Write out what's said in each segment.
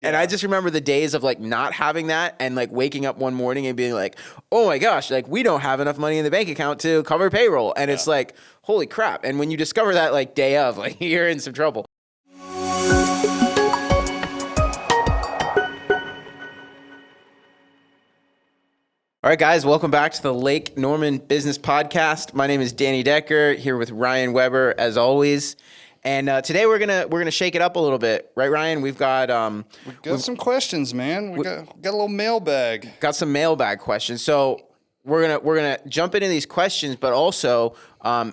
And I just remember the days of like not having that and like waking up one morning and being like, oh my gosh, like we don't have enough money in the bank account to cover payroll. And it's like, holy crap. And when you discover that like day of, like you're in some trouble. All right, guys, welcome back to the Lake Norman Business Podcast. My name is Danny Decker, here with Ryan Weber, as always. And today we're gonna shake it up a little bit, right, Ryan? We've got some questions, man. We got a little mailbag. Got some mailbag questions. So we're gonna jump into these questions, but also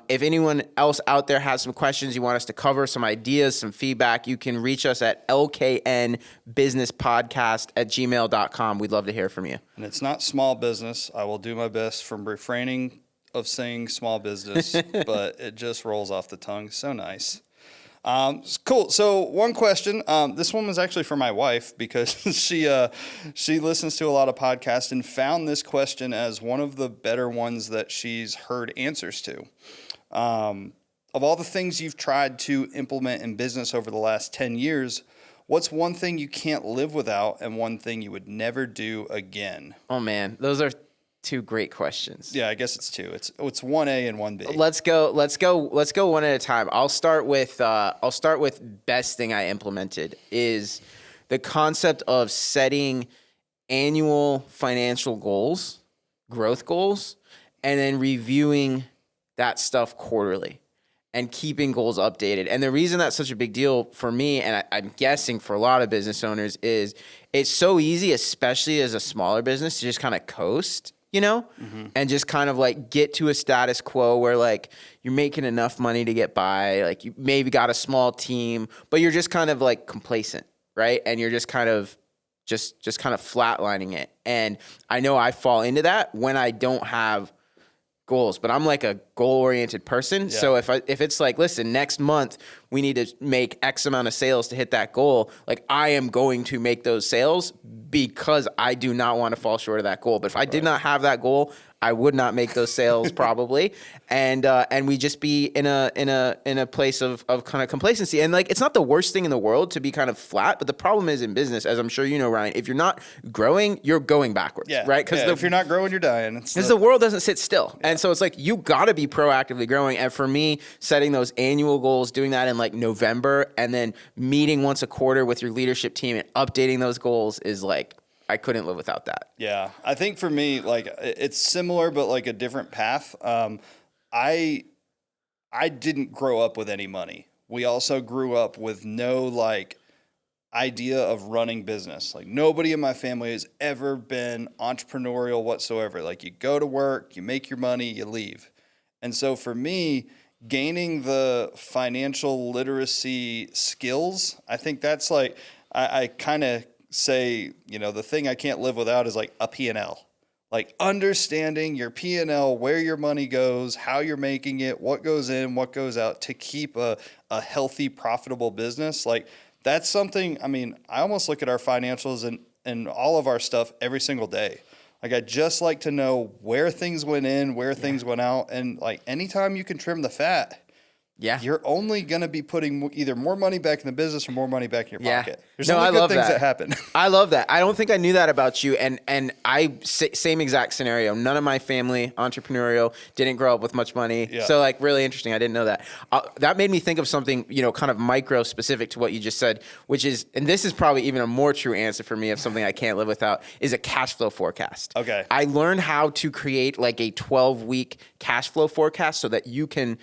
if anyone else out there has some questions you want us to cover, some ideas, some feedback, you can reach us at lknbusinesspodcast@gmail.com. We'd love to hear from you. And it's not small business. I will do my best from refraining of saying small business, but it just rolls off the tongue. So nice. Cool. So one question, this one was actually for my wife because she listens to a lot of podcasts and found this question as one of the better ones that she's heard answers to. Of all the things you've tried to implement in business over the last 10 years, what's one thing you can't live without and one thing you would never do again? Oh man, those are two great questions. Yeah, I guess it's two. It's 1A and 1B. Let's go one at a time. I'll start with best thing I implemented is the concept of setting annual financial goals, growth goals, and then reviewing that stuff quarterly and keeping goals updated. And the reason that's such a big deal for me, and I'm guessing for a lot of business owners, is it's so easy, especially as a smaller business, to just kind of coast, you know, and just kind of like get to a status quo where like you're making enough money to get by, like you maybe got a small team, but you're just kind of like complacent, right? And you're just kind of just kind of flatlining it. And I know I fall into that when I don't have goals, but I'm like a goal-oriented person. Yeah. So if it's like, listen, next month we need to make X amount of sales to hit that goal, like I am going to make those sales because I do not want to fall short of that goal. But if I did not have that goal, I would not make those sales probably, and we just be in a place of kind of complacency. And like it's not the worst thing in the world to be kind of flat, but the problem is in business, as I'm sure you know, Ryan, if you're not growing, you're going backwards, right? Because if you're not growing, you're dying. Because the world doesn't sit still, and so it's like you got to be proactively growing. And for me, setting those annual goals, doing that in like November, and then meeting once a quarter with your leadership team and updating those goals is like, I couldn't live without that. Yeah. I think for me, like it's similar, but like a different path. I didn't grow up with any money. We also grew up with no like idea of running business. Like nobody in my family has ever been entrepreneurial whatsoever. Like you go to work, you make your money, you leave. And so for me, gaining the financial literacy skills, I think that's like, I kind of say, you know, the thing I can't live without is like a P&L. Like understanding your P&L, where your money goes, how you're making it, what goes in, what goes out to keep a healthy, profitable business. Like that's something, I mean, I almost look at our financials and all of our stuff every single day. Like I just like to know where things went in, where things went out. And like anytime you can trim the fat, you're only going to be putting either more money back in the business or more money back in your pocket. There's only good things that happen. I love that. I don't think I knew that about you. And same exact scenario. None of my family entrepreneurial, didn't grow up with much money. Yeah. So like really interesting. I didn't know that. That made me think of something, you know, kind of micro specific to what you just said, which is, and this is probably even a more true answer for me of something I can't live without, is a cash flow forecast. Okay. I learned how to create like a 12-week cash flow forecast so that you can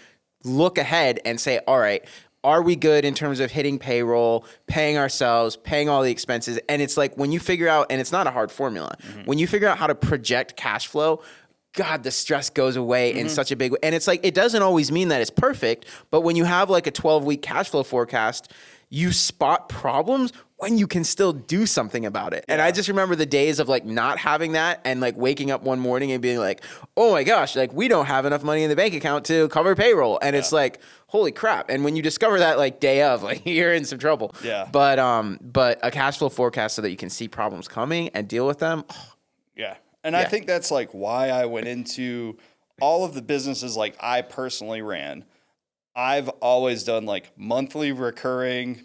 look ahead and say, all right, are we good in terms of hitting payroll, paying ourselves, paying all the expenses? And it's like when you figure out, and it's not a hard formula, when you figure out how to project cash flow, God, the stress goes away in such a big way. And it's like, it doesn't always mean that it's perfect, but when you have like a 12-week cash flow forecast, you spot problems when you can still do something about it. Yeah. And I just remember the days of like not having that and like waking up one morning and being like, oh my gosh, like we don't have enough money in the bank account to cover payroll. And it's like, holy crap. And when you discover that like day of, like you're in some trouble. Yeah. But a cash flow forecast so that you can see problems coming and deal with them. Yeah. And I think that's like why I went into all of the businesses like I personally ran. I've always done like monthly recurring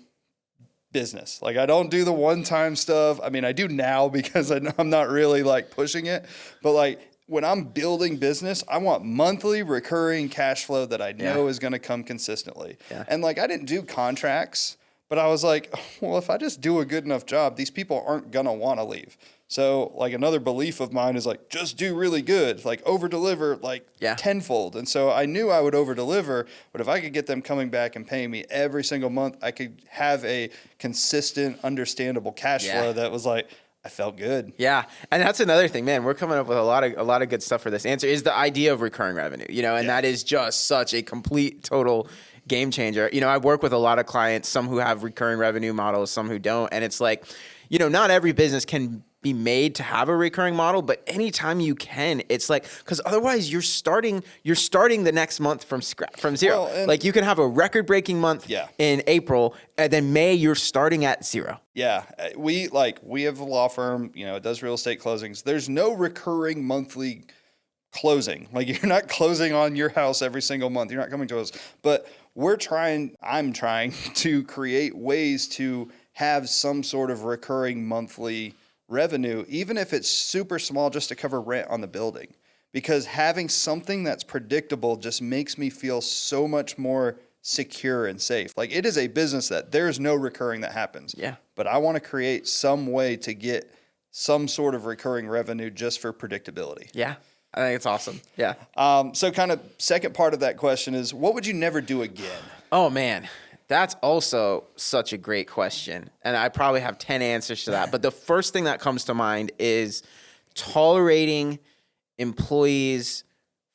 business. Like I don't do the one-time stuff. I mean, I do now because I'm not really like pushing it, but like when I'm building business, I want monthly recurring cash flow that I know is going to come consistently. Yeah. And like I didn't do contracts, but I was like, well, if I just do a good enough job, these people aren't going to want to leave. So like another belief of mine is like, just do really good, like over deliver like tenfold. And so I knew I would over deliver, but if I could get them coming back and paying me every single month, I could have a consistent, understandable cash flow that was like, I felt good. Yeah. And that's another thing, man. We're coming up with a lot of good stuff for this answer is the idea of recurring revenue, and that is just such a complete, total game changer. I work with a lot of clients, some who have recurring revenue models, some who don't. And it's like, not every business can be made to have a recurring model, but anytime you can, it's like, because otherwise you're starting the next month from zero. Well, like you can have a record breaking month in April, and then May you're starting at zero. Yeah, we have a law firm, it does real estate closings. There's no recurring monthly closing. Like you're not closing on your house every single month. You're not coming to us, but I'm trying to create ways to have some sort of recurring monthly revenue, even if it's super small, just to cover rent on the building. Because having something that's predictable just makes me feel so much more secure and safe. Like it is a business that there's no recurring that happens. Yeah. But I want to create some way to get some sort of recurring revenue just for predictability. Yeah. I think it's awesome. Yeah. So kind of second part of that question is, what would you never do again? Oh, man. That's also such a great question. And I probably have 10 answers to that. But the first thing that comes to mind is tolerating employees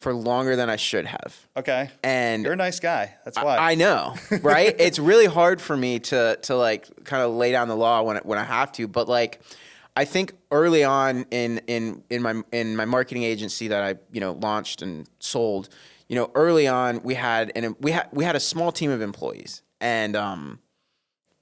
for longer than I should have. Okay. And you're a nice guy. That's why. I know, right? It's really hard for me to like kind of lay down the law when I have to. But like, I think early on in my marketing agency that I launched and sold, early on we had a small team of employees, and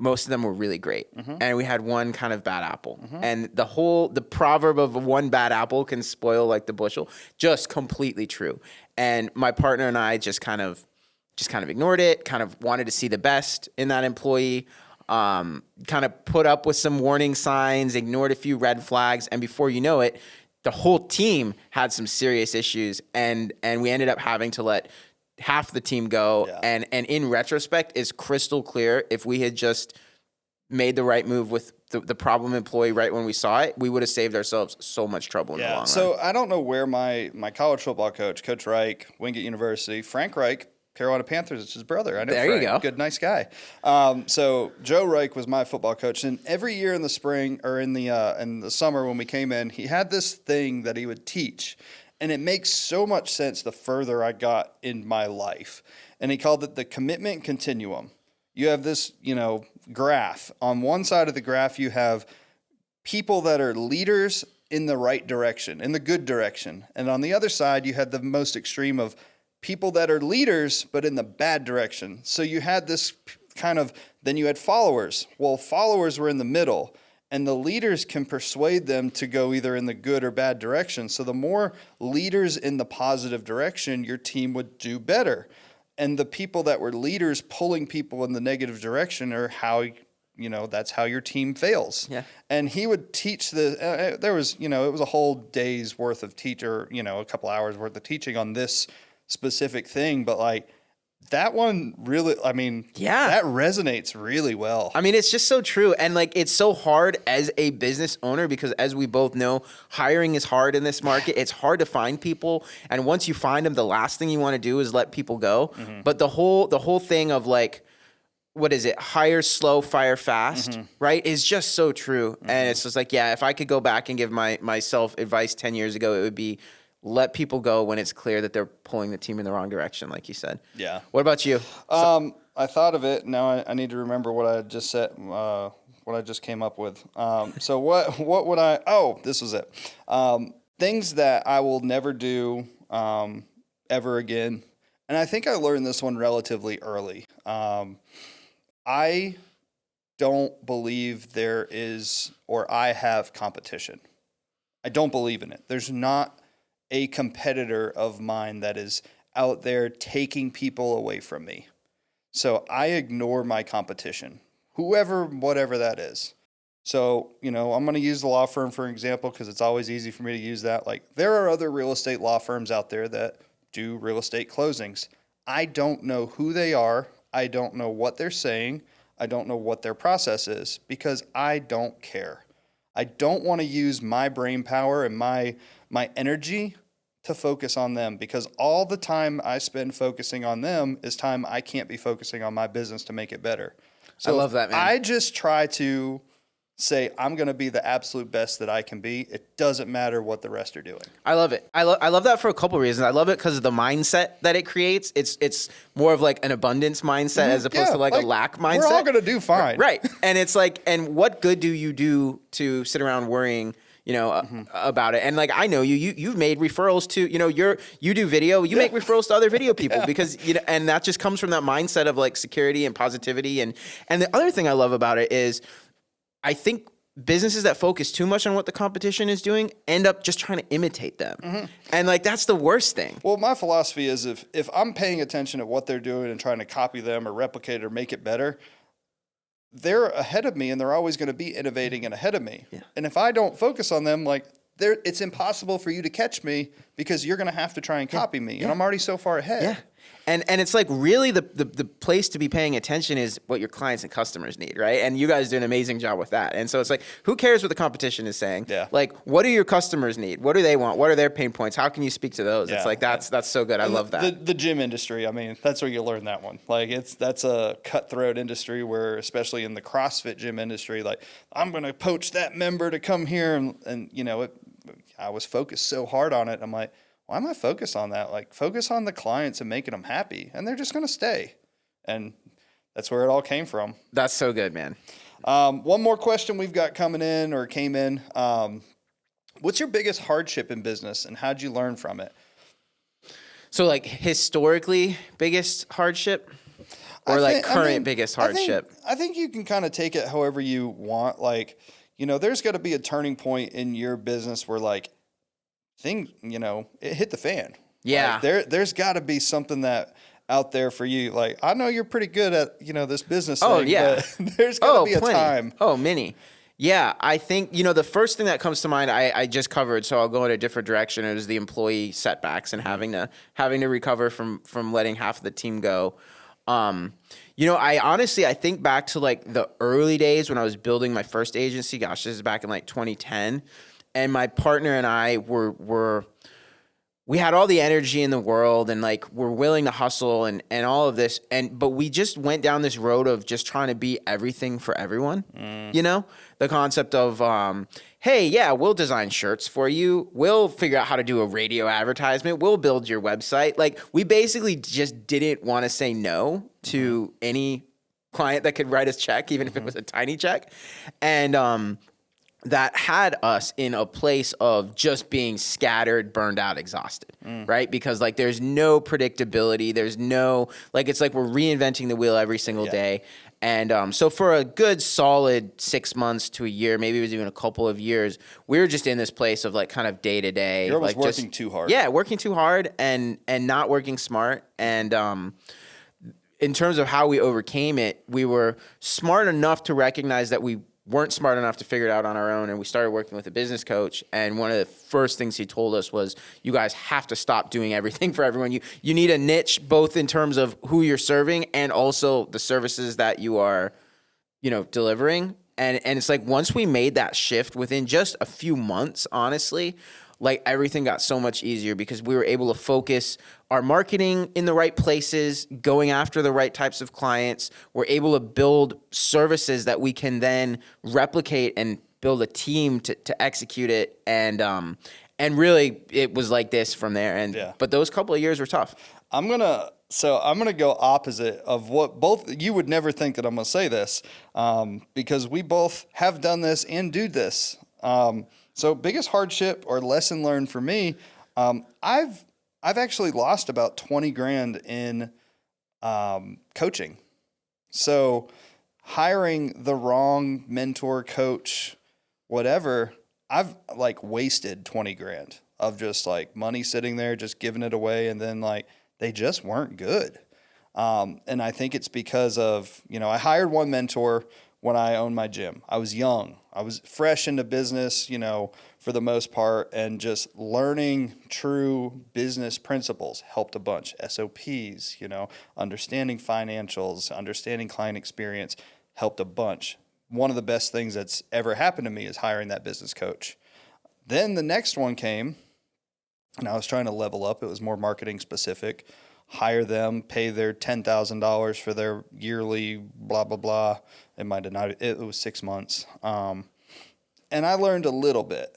most of them were really great, and we had one kind of bad apple, and the proverb of one bad apple can spoil like the bushel, just completely true. And my partner and I just kind of ignored it, kind of wanted to see the best in that employee. Kind of put up with some warning signs, ignored a few red flags, and before you know it, the whole team had some serious issues, and we ended up having to let half the team go. Yeah. And in retrospect, it's crystal clear if we had just made the right move with the problem employee right when we saw it, we would have saved ourselves so much trouble in the long run. So I don't know where my college football coach, Coach Reich, Wingate University, Frank Reich, Carolina Panthers, it's his brother. I know there Frank. You go. Good, nice guy. So Joe Reich was my football coach, and every year in the spring or in the summer when we came in, he had this thing that he would teach, and it makes so much sense the further I got in my life. And he called it the commitment continuum. You have this, graph. On one side of the graph, you have people that are leaders in the right direction, in the good direction, and on the other side, you had the most extreme of people that are leaders, but in the bad direction. So you had this then you had followers. Well, followers were in the middle, and the leaders can persuade them to go either in the good or bad direction. So the more leaders in the positive direction, your team would do better. And the people that were leaders pulling people in the negative direction are how, that's how your team fails. Yeah. And he would teach there was, it was a whole day's worth of a couple hours worth of teaching on this specific thing, but like that one really, that resonates really well. It's just so true. And like, it's so hard as a business owner because as we both know, hiring is hard in this market. It's hard to find people. And once you find them, the last thing you want to do is let people go. Mm-hmm. But the whole thing of like, what is it? Hire slow, fire fast, right? Is just so true. Mm-hmm. And it's just like, if I could go back and give myself advice 10 years ago, it would be, let people go when it's clear that they're pulling the team in the wrong direction, like you said. Yeah. What about you? I thought of it. Now I need to remember what I just said, what I just came up with. So what would I? Oh, this was it. Things that I will never do ever again. And I think I learned this one relatively early. I don't believe there is, or I have competition. I don't believe in it. There's not a competitor of mine that is out there taking people away from me. So I ignore my competition. whoever, whatever that is. So, I'm going to use the law firm for example, because it's always easy for me to use that. Like, there are other real estate law firms out there that do real estate closings. I don't know who they are. I don't know what they're saying. I don't know what their process is because I don't care. I don't want to use my brain power and my energy to focus on them, because all the time I spend focusing on them is time I can't be focusing on my business to make it better. So I love that, man. I just try to say I'm going to be the absolute best that I can be. It doesn't matter what the rest are doing. I love it. I love that for a couple of reasons. I love it because of the mindset that it creates. It's more of like an abundance mindset as opposed to like a lack mindset. We're all going to do fine. Right. And it's like, and what good do you do to sit around worrying, about it? And like, I know you've made referrals to, you do video, you make referrals to other video people because, and that just comes from that mindset of like security and positivity. And the other thing I love about it is I think businesses that focus too much on what the competition is doing end up just trying to imitate them. And like, that's the worst thing. Well, my philosophy is if I'm paying attention to what they're doing and trying to copy them or replicate it or make it better, they're ahead of me and they're always going to be innovating and ahead of me. Yeah. And if I don't focus on them, like it's impossible for you to catch me because you're going to have to try and copy me. And I'm already so far ahead. Yeah. And it's like really the place to be paying attention is what your clients and customers need, right? And you guys do an amazing job with that. And so it's like, who cares what the competition is saying? Yeah. Like, what do your customers need? What do they want? What are their pain points? How can you speak to those? Yeah. It's like, that's so good. I love that. The gym industry, I mean, that's where you learn that one. Like, that's a cutthroat industry where, especially in the CrossFit gym industry, like, I'm going to poach that member to come here. And I was focused so hard on it. I'm like, why am I focused on that? Like, focus on the clients and making them happy, and they're just going to stay. And that's where it all came from. That's so good, man. One more question we've got came in. What's your biggest hardship in business, and how'd you learn from it? So, like, historically biggest hardship, or biggest hardship? I think you can kind of take it however you want. Like, there's got to be a turning point in your business where, like, it hit the fan. Yeah. Like there's got to be something that out there for you. Like, I know you're pretty good at, this business thing. Yeah. But there's got to be a time. Oh, many. Yeah. I think, the first thing that comes to mind, I just covered, so I'll go in a different direction. It was the employee setbacks and having to recover from letting half of the team go. I think back to like the early days when I was building my first agency. Gosh, this is back in like 2010. And my partner and I we had all the energy in the world and like we're willing to hustle and all of this. But we just went down this road of just trying to be everything for everyone. The concept of, hey, yeah, we'll design shirts for you. We'll figure out how to do a radio advertisement. We'll build your website. Like, we basically just didn't want to say no to any client that could write us check, even if it was a tiny check. And, that had us in a place of just being scattered, burned out, exhausted, right? Because like there's no predictability. There's no, like, it's like we're reinventing the wheel every single day. And so for a good solid 6 months to a year, maybe it was even a couple of years, we were just in this place of like kind of day to day. You're almost like working too hard. Yeah, working too hard and not working smart. And in terms of how we overcame it, we were smart enough to recognize that we weren't smart enough to figure it out on our own, and we started working with a business coach. And one of the first things he told us was, you guys have to stop doing everything for everyone. You need a niche, both in terms of who you're serving and also the services that you are, delivering. And it's like, once we made that shift within just a few months, honestly, like everything got so much easier because we were able to focus our marketing in the right places, going after the right types of clients. We're able to build services that we can then replicate and build a team to execute it. And really it was like this from there. But those couple of years were tough. I'm going to go opposite of what both you would never think that I'm going to say this, because we both have done this and do this. So biggest hardship or lesson learned for me, I've actually lost about 20 grand in coaching. So hiring the wrong mentor, coach, whatever, I've like wasted 20 grand of just like money sitting there, just giving it away. And then like, they just weren't good. And I think it's because of, I hired one mentor. when I owned my gym. I was young. I was fresh into business, for the most part, and just learning true business principles helped a bunch. SOPs, understanding financials, understanding client experience helped a bunch. One of the best things that's ever happened to me is hiring that business coach. Then the next one came, and I was trying to level up. It was more marketing specific. Hire them, pay their $10,000 for their yearly blah, blah, blah. It might have not, it was 6 months. And I learned a little bit.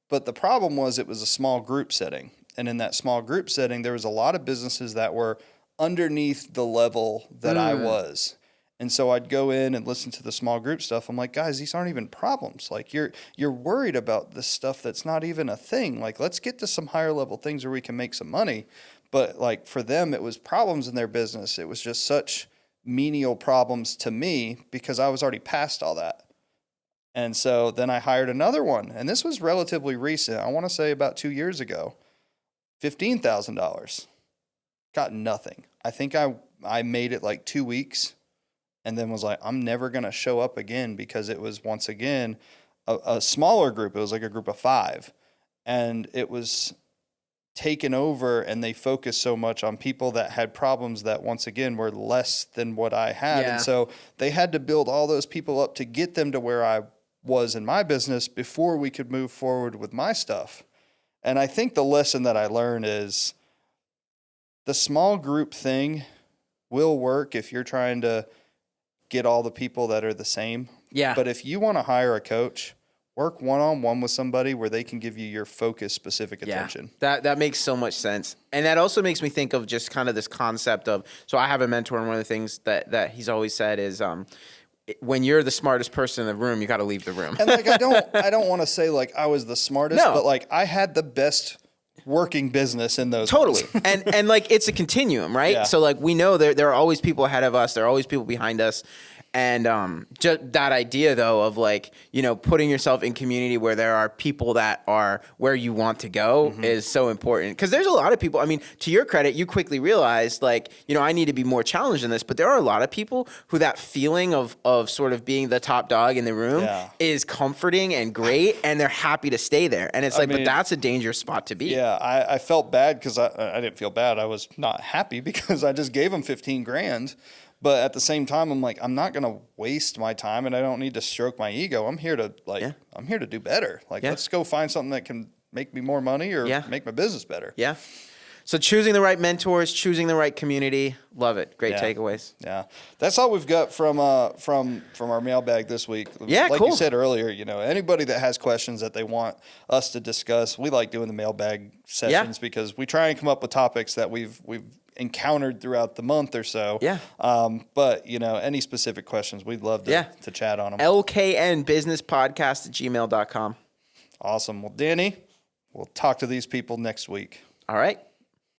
But the problem was it was a small group setting. And in that small group setting, there was a lot of businesses that were underneath the level that I was. And so I'd go in and listen to the small group stuff. I'm like, guys, these aren't even problems. Like you're worried about this stuff that's not even a thing. Like, let's get to some higher level things where we can make some money. But like for them, it was problems in their business. It was just such menial problems to me because I was already past all that. And so then I hired another one. And this was relatively recent. I want to say about 2 years ago. $15,000. Got nothing. I think I made it like 2 weeks and then was like, I'm never going to show up again because it was once again a smaller group. It was like a group of 5. And it was taken over and they focused so much on people that had problems that once again were less than what I had. Yeah. And so they had to build all those people up to get them to where I was in my business before we could move forward with my stuff. And I think the lesson that I learned is the small group thing will work if you're trying to get all the people that are the same. Yeah. But if you want to hire a coach, work one-on-one with somebody where they can give you your focused, specific attention. That makes so much sense. And that also makes me think of just kind of this concept of, so I have a mentor, and one of the things that he's always said is, when you're the smartest person in the room, you got to leave the room. And like, I don't want to say like I was the smartest, No. but like I had the best working business in those. Totally. ones. and like it's a continuum, right? Yeah. So like we know there are always people ahead of us, there are always people behind us. And just that idea though of like, putting yourself in community where there are people that are where you want to go is so important. Because there's a lot of people, I mean, to your credit, you quickly realized like, I need to be more challenged in this. But there are a lot of people who that feeling of sort of being the top dog in the room is comforting and great, and they're happy to stay there. And it's like, but that's a dangerous spot to be. Yeah, I felt bad because I didn't feel bad. I was not happy because I just gave them $15,000. But at the same time, I'm like, I'm not going to waste my time, and I don't need to stroke my ego. I'm here to I'm here to do better. Like, let's go find something that can make me more money or make my business better. Yeah. So choosing the right mentors, choosing the right community, love it. Great takeaways. Yeah, that's all we've got from our mailbag this week. Yeah, like cool. you said earlier, anybody that has questions that they want us to discuss, we like doing the mailbag sessions because we try and come up with topics that we've encountered throughout the month or so. Yeah. But any specific questions, we'd love to chat on them. LKNbusinesspodcast@gmail.com. Awesome. Well, Danny, we'll talk to these people next week. All right.